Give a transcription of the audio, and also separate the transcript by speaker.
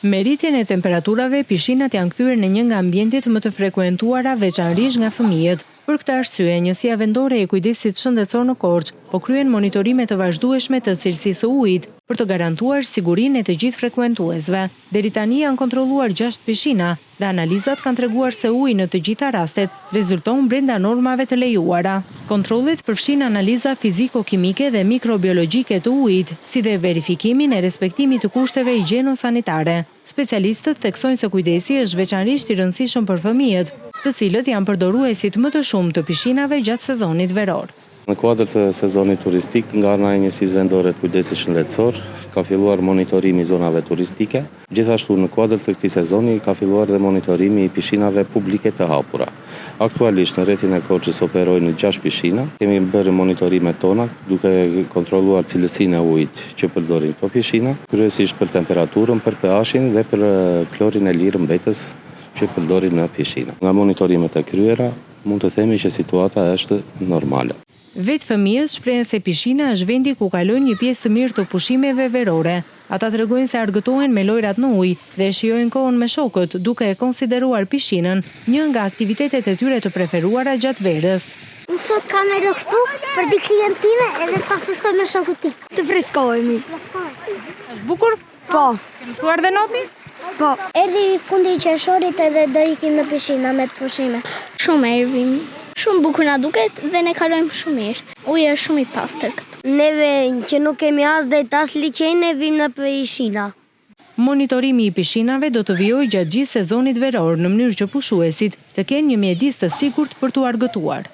Speaker 1: Me rritjen e temperaturave, pishinat janë kthyer në një nga ambientet më të frekuentuara veçanërisht nga fëmijët. Për këtë arsye, Njësia Vendore e Kujdesit Shëndetësor në Korçë po kryen monitorime të vazhdueshme të cilësisë së ujit për të garantuar sigurinë e të gjithë frekuentuesve. Deri tani janë kontrolluar 6 pishina dhe analizat kanë treguar se uji në të gjitha rastet rezulton brenda normave të lejuara. Kontrollet përfshin analiza fiziko-kimike dhe mikrobiologjike të ujit, si dhe verifikimin e respektimit të kushteve higjieno-sanitare. Specialistët theksojnë se kujdesi është veçanërisht i rëndësishëm për fëmijët, të cilët janë përdoruesit më të shumë të pishinave gjatë sezonit veror.
Speaker 2: Në kuadër të sezonit turistik, nga ana e Njësisë Vendore të Kujdesit Shëndetësor, ka filluar monitorimi i zonave turistike. Gjithashtu në kuadër të këtij sezoni ka filluar dhe monitorimi i pishinave publike të hapura. Aktualisht në rrethin e Korçës operojnë 6 pishina. Kemi bërë monitorimet tona duke kontrolluar cilësinë e ujit që përdorin këto pishina, kryesisht për temperaturën, për pH-in dhe për klorin e lirë mbetës që përdorin në pishina. Nga monitorimet e kryera, mund të themi që situata është normale.
Speaker 1: Vetë fëmijët shprehen se pishina është vendi ku kalojnë një pjesë të mirë të pushimeve verore. Ata tregojnë se argëtohen me lojrat në ujë dhe shijojnë kohën me shokët, duke e konsideruar pishinën një nga aktivitetet e tyre të preferuara gjatë verës.
Speaker 3: Unë sot kam erdhur këtu për di klientime edhe ta festoj me shokët tim. Të freskohemi.
Speaker 1: Është bukur?
Speaker 3: Po.
Speaker 1: Ke mësuar dhe noti?
Speaker 3: Po. Erdhi fundi i qershorit edhe do ikim në pishina me pushime. Shumë ervim. Shumë bukur na duket dhe ne kalojmë shumë mirë. Uji është shumë i pastër këtu. Neve që nuk kemi as dhe as liçene vim në pishina.
Speaker 1: Monitorimi i pishinave do të vijojë gjatë gjithë sezonit veror në mënyrë që pushuesit të kenë një mjedis të sigurt për t'u argëtuar.